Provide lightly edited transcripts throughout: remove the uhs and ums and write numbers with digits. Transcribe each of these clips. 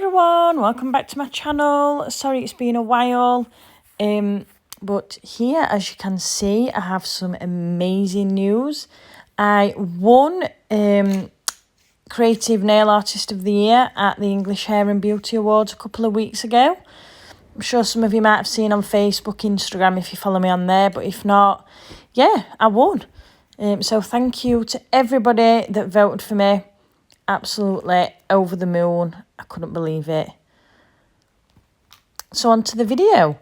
everyone, welcome back to my channel. Sorry it's been a while, but here, as you can see, I have some amazing news. I won Creative Nail Artist of the Year at the English Hair and Beauty Awards a couple of weeks ago. I'm sure some of you might have seen on Facebook, Instagram if you follow me on there, but if not, yeah, I won. So thank you to everybody that voted for me. Absolutely over the moon. I couldn't believe it. So on to the video.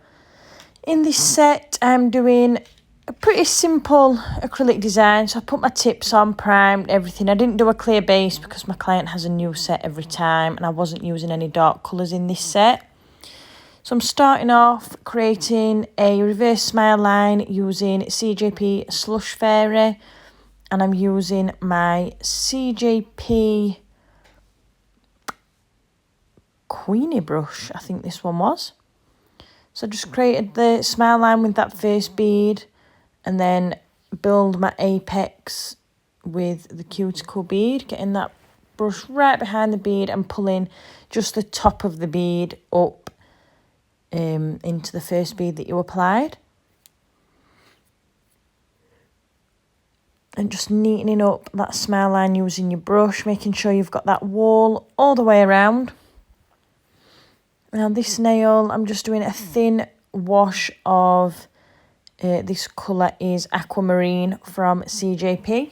In this set, I'm doing a pretty simple acrylic design. So I put my tips on, primed, everything. I didn't do a clear base because my client has a new set every time and I wasn't using any dark colours in this set. So I'm starting off creating a reverse smile line using CJP Slush Fairy. And I'm using my CJP Queenie brush, I think this one was. So I just created the smile line with that first bead and then build my apex with the cuticle bead, getting that brush right behind the bead and pulling just the top of the bead up into the first bead that you applied. And just neatening up that smile line using your brush, making sure you've got that wall all the way around. Now this nail, I'm just doing a thin wash of, this colour is Aquamarine from CJP.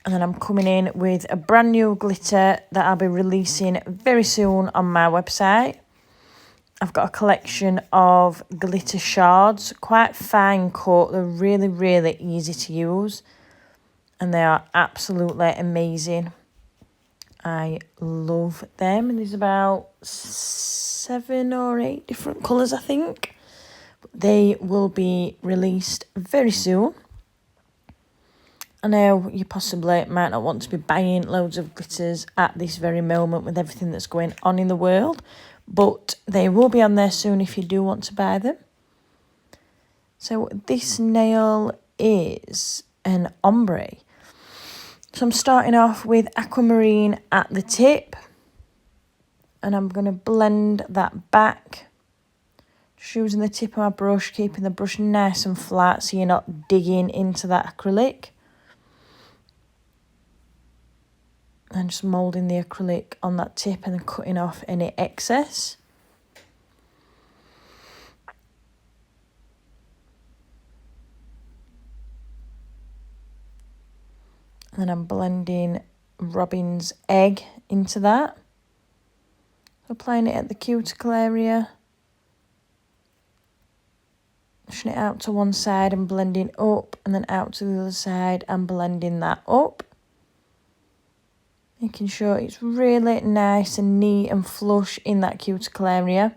And then I'm coming in with a brand new glitter that I'll be releasing very soon on my website. I've got a collection of glitter shards, quite fine cut. They're really, really easy to use. And they are absolutely amazing. I love them. And there's about 7 or 8 different colours, I think. But they will be released very soon. I know you possibly might not want to be buying loads of glitters at this very moment with everything that's going on in the world. But they will be on there soon if you do want to buy them. So this nail is an ombre. So I'm starting off with Aquamarine at the tip. And I'm going to blend that back. Just using the tip of my brush, keeping the brush nice and flat so you're not digging into that acrylic. And just moulding the acrylic on that tip and then cutting off any excess. And then I'm blending Robin's egg into that. Applying it at the cuticle area. Pushing it out to one side and blending up, and then out to the other side and blending that up. Making sure it's really nice and neat and flush in that cuticle area.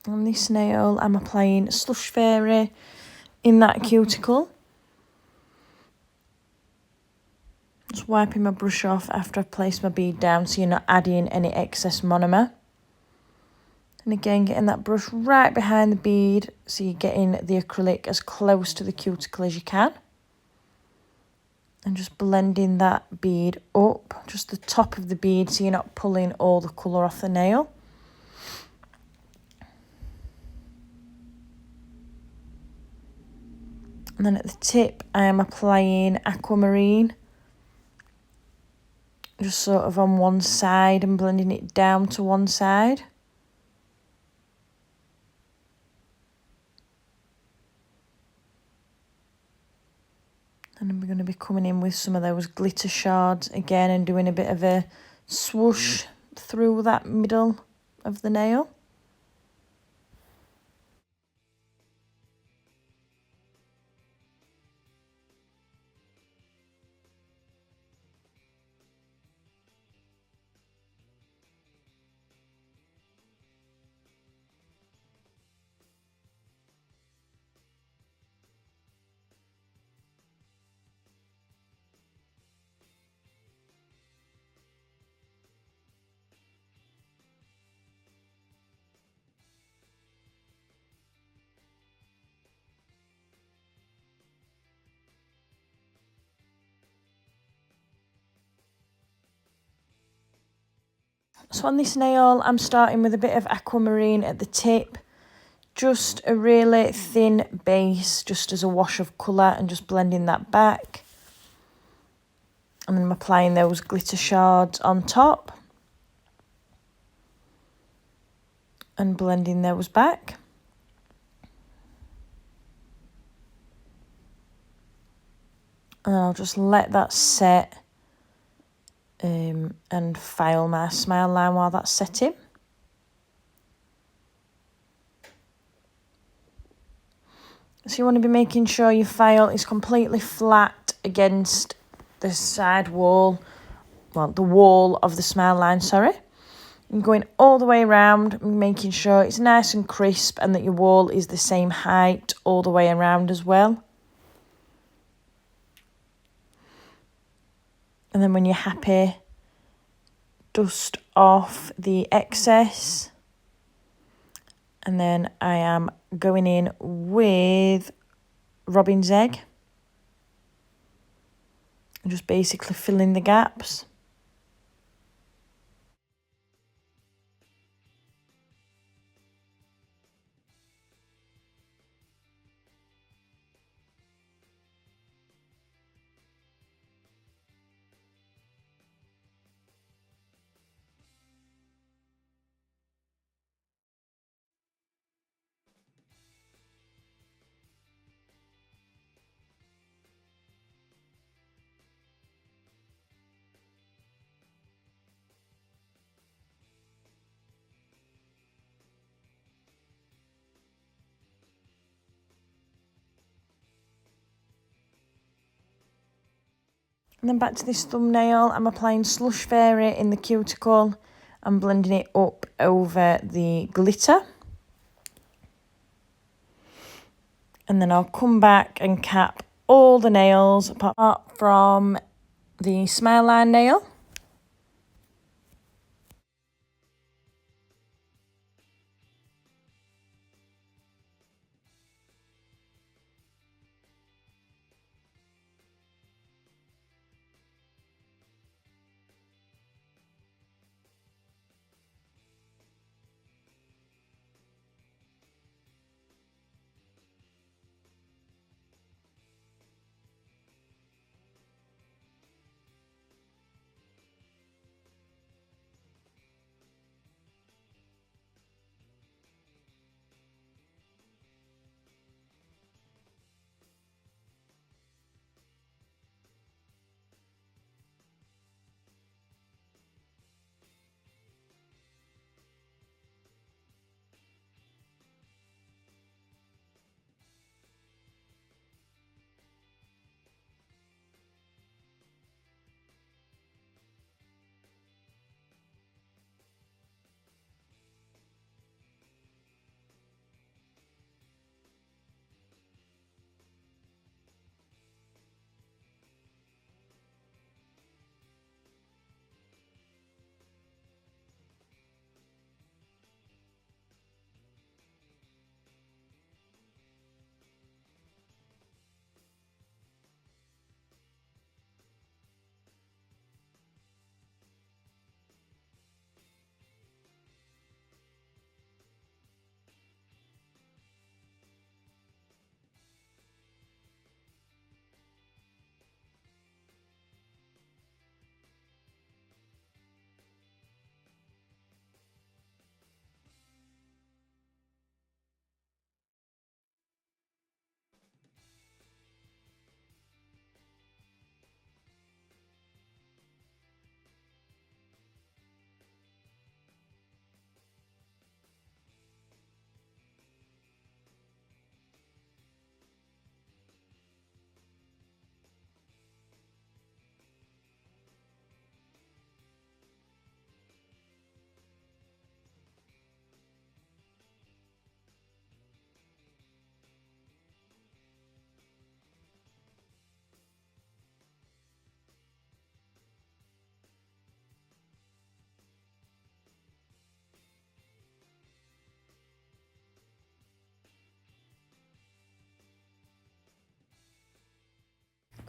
On this nail, I'm applying Slush Fairy in that cuticle. Just wiping my brush off after I've placed my bead down so you're not adding any excess monomer. And again, getting that brush right behind the bead so you're getting the acrylic as close to the cuticle as you can. And just blending that bead up, just the top of the bead so you're not pulling all the colour off the nail. And then at the tip, I am applying Aquamarine. Just sort of on one side and blending it down to one side. And then we're going to be coming in with some of those glitter shards again and doing a bit of a swoosh through that middle of the nail. So on this nail, I'm starting with a bit of aquamarine at the tip. Just a really thin base, just as a wash of colour, and just blending that back. And then I'm applying those glitter shards on top. And blending those back. And I'll just let that set and file my smile line while that's setting. So you want to be making sure your file is completely flat against the side wall, well, the wall of the smile line, sorry. And going all the way around, making sure it's nice and crisp and that your wall is the same height all the way around as well. And then when you're happy, dust off the excess. And then I am going in with robin's egg. And just basically filling the gaps. And then back to this thumbnail, I'm applying Slush Fairy in the cuticle and blending it up over the glitter. And then I'll come back and cap all the nails apart from the smile line nail.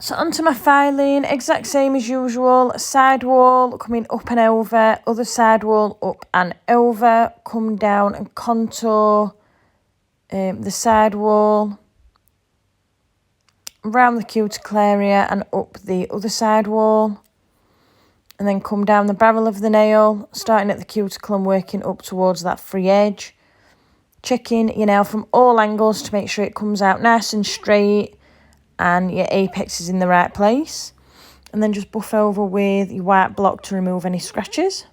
So onto my filing, exact same as usual, side wall coming up and over, other side wall up and over, come down and contour the side wall, around the cuticle area and up the other side wall, and then come down the barrel of the nail, starting at the cuticle and working up towards that free edge. Checking your nail from all angles to make sure it comes out nice and straight and your apex is in the right place, and then just buff over with your white block to remove any scratches.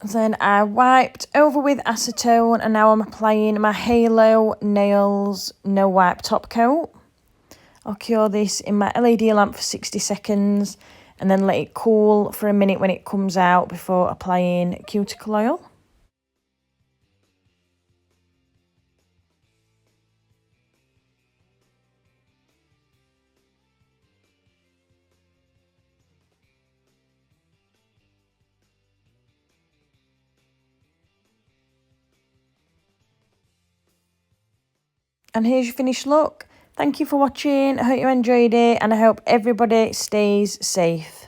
Then I wiped over with acetone and now I'm applying my Halo Nails No Wipe Top Coat. I'll cure this in my LED lamp for 60 seconds and then let it cool for a minute when it comes out before applying cuticle oil. And here's your finished look. Thank you for watching. I hope you enjoyed it and I hope everybody stays safe.